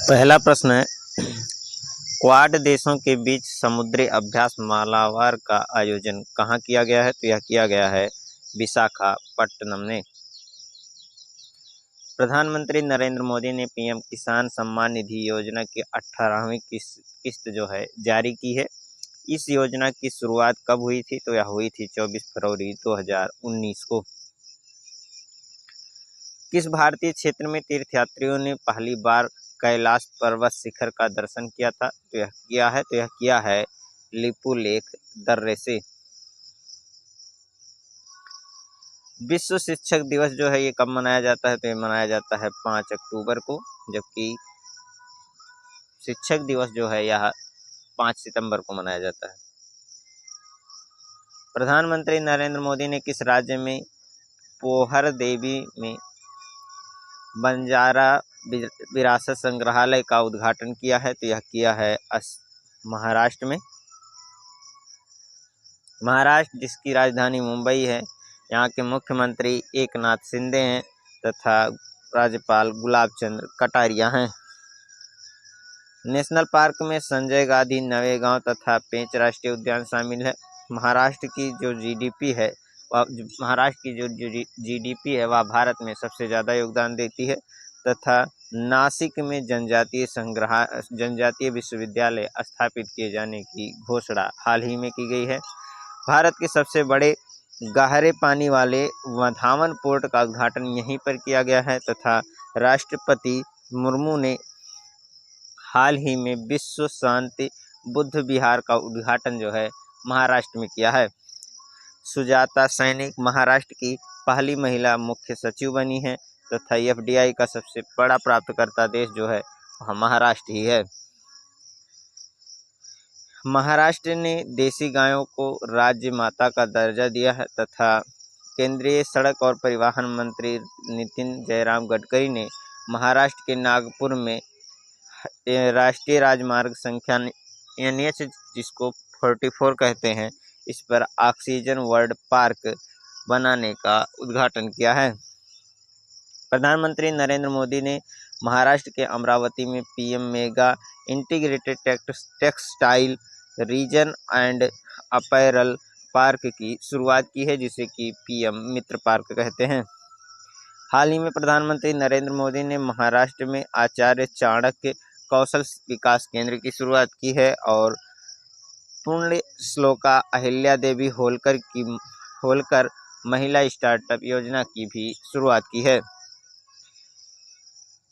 पहला प्रश्न है, क्वाड देशों के बीच समुद्री अभ्यास मालाबार का आयोजन कहाँ किया गया है? तो यह किया गया है विशाखापट्टनम में। प्रधानमंत्री नरेंद्र मोदी ने पीएम किसान सम्मान निधि योजना की 18वीं किस्त जो है जारी की है। इस योजना की शुरुआत कब हुई थी? तो यह हुई थी 24 फरवरी 2019 को। किस भारतीय क्षेत्र में तीर्थयात्रियों ने पहली बार कैलाश पर्वत शिखर का दर्शन किया था? तो यह किया है लिपुलेख दर्रे से। विश्व शिक्षक दिवस जो है ये कब मनाया जाता है? तो ये मनाया जाता है 5 अक्टूबर को, जबकि शिक्षक दिवस जो है यह 5 सितंबर को मनाया जाता है। प्रधानमंत्री नरेंद्र मोदी ने किस राज्य में पोहर देवी में बंजारा विरासत संग्रहालय का उद्घाटन किया है? तो यह किया है महाराष्ट्र में। महाराष्ट्र जिसकी राजधानी मुंबई है, यहाँ के मुख्यमंत्री एकनाथ शिंदे हैं तथा राज्यपाल गुलाब चंद्र कटारिया हैं। नेशनल पार्क में संजय गांधी नवेगांव तथा पेंच राष्ट्रीय उद्यान शामिल है। महाराष्ट्र की जो जीडीपी है वह भारत में सबसे ज़्यादा योगदान देती है तथा नासिक में जनजातीय विश्वविद्यालय स्थापित किए जाने की घोषणा हाल ही में की गई है। भारत के सबसे बड़े गहरे पानी वाले वधावन पोर्ट का उद्घाटन यहीं पर किया गया है तथा राष्ट्रपति मुर्मू ने हाल ही में विश्व शांति बुद्ध विहार का उद्घाटन जो है महाराष्ट्र में किया है। सुजाता सैनिक महाराष्ट्र की पहली महिला मुख्य सचिव बनी है तथा एफडीआई का सबसे बड़ा प्राप्तकर्ता देश जो है वह महाराष्ट्र ही है। महाराष्ट्र ने देसी गायों को राज्य माता का दर्जा दिया है तथा केंद्रीय सड़क और परिवहन मंत्री नितिन जयराम गडकरी ने महाराष्ट्र के नागपुर में राष्ट्रीय राजमार्ग संख्या NH जिसको 44 कहते हैं, इस पर ऑक्सीजन वर्ल्ड पार्क बनाने का उद्घाटन किया है। प्रधानमंत्री नरेंद्र मोदी ने महाराष्ट्र के अमरावती में PM mega integrated textile reason and apparel park की शुरुआत की है, जिसे कि पीएम मित्र पार्क कहते हैं। हाल ही में प्रधानमंत्री नरेंद्र मोदी ने महाराष्ट्र में आचार्य चाणक्य कौशल विकास केंद्र की शुरुआत की है और पुण्य श्लोका अहिल्या देवी होलकर महिला स्टार्टअप योजना की भी शुरुआत की है।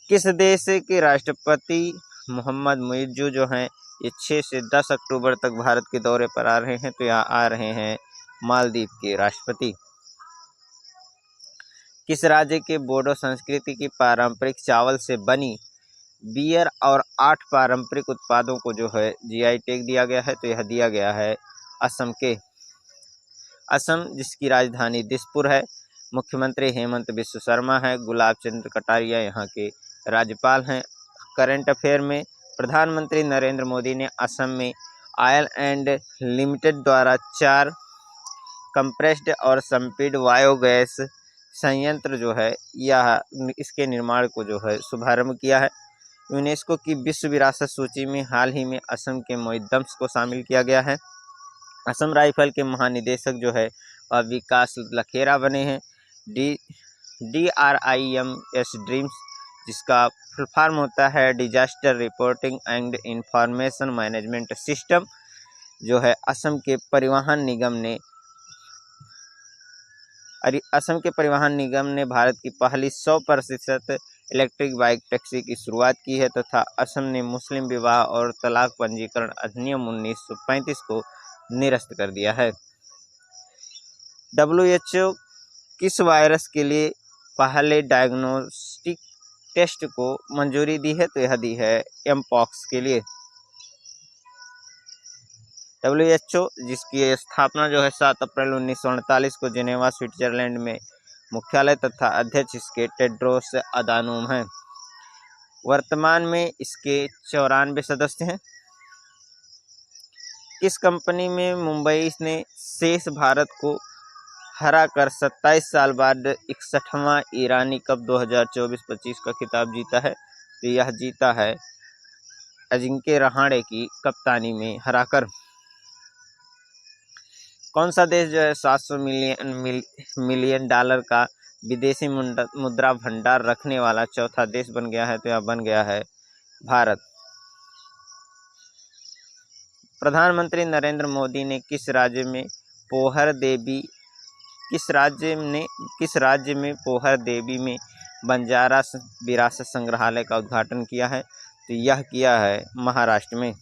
किस देश के राष्ट्रपति मोहम्मद मुइज्जू जो हैं ये 6 से 10 अक्टूबर तक भारत के दौरे पर आ रहे हैं? तो यहाँ आ रहे हैं मालदीव के राष्ट्रपति। किस राज्य के बोडो संस्कृति की पारंपरिक चावल से बनी बियर और 8 पारंपरिक उत्पादों को जो है जीआई टैग दिया गया है? तो यह दिया गया है असम के। असम जिसकी राजधानी दिसपुर है, मुख्यमंत्री हेमंत बिस्व शर्मा है, गुलाब चंद्र कटारिया यहाँ के राज्यपाल हैं। करंट अफेयर में प्रधानमंत्री नरेंद्र मोदी ने असम में ऑयल एंड लिमिटेड द्वारा 4 कंप्रेस्ड और सम्पिड बायोगैस संयंत्र जो है यह इसके निर्माण को जो है शुभारंभ किया है। यूनेस्को की विश्व विरासत सूची में हाल ही में असम के मोइदम्स को शामिल किया गया है। असम राइफल के महानिदेशक जो है वह विकास लखेरा बने हैं। DRIMS ड्रीम्स जिसका फुल फॉर्म होता है disaster reporting and information management system, जो है असम के परिवहन निगम ने भारत की पहली 100% इलेक्ट्रिक बाइक टैक्सी की शुरुआत की है तथा असम ने मुस्लिम विवाह और तलाक पंजीकरण अधिनियम 1935 को निरस्त कर दिया है। WHO किस वायरस के लिए पहले डायग्नोस्टिक टेस्ट को मंजूरी दी है? तो यह दी है एमपॉक्स के लिए। WHO जिसकी स्थापना जो है 7 अप्रैल 1948 को जेनेवा स्विट्जरलैंड में मुख्यालय तथा अध्यक्ष इसके टेड्रोस अदानोम हैं। वर्तमान में इसके 94 सदस्य हैं। किस कंपनी में मुंबई ने शेष भारत को हराकर 27 साल बाद 61वां ईरानी कप 2024-25 का खिताब जीता है? तो यह जीता है अजिंक्य रहाणे की कप्तानी में हराकर। कौन सा देश जो है 700 मिलियन डॉलर का विदेशी मुद्रा भंडार रखने वाला चौथा देश बन गया है? तो यह बन गया है भारत। प्रधानमंत्री नरेंद्र मोदी ने किस राज्य में पोहर देवी में बंजारा विरासत संग्रहालय का उद्घाटन किया है? तो यह किया है महाराष्ट्र में।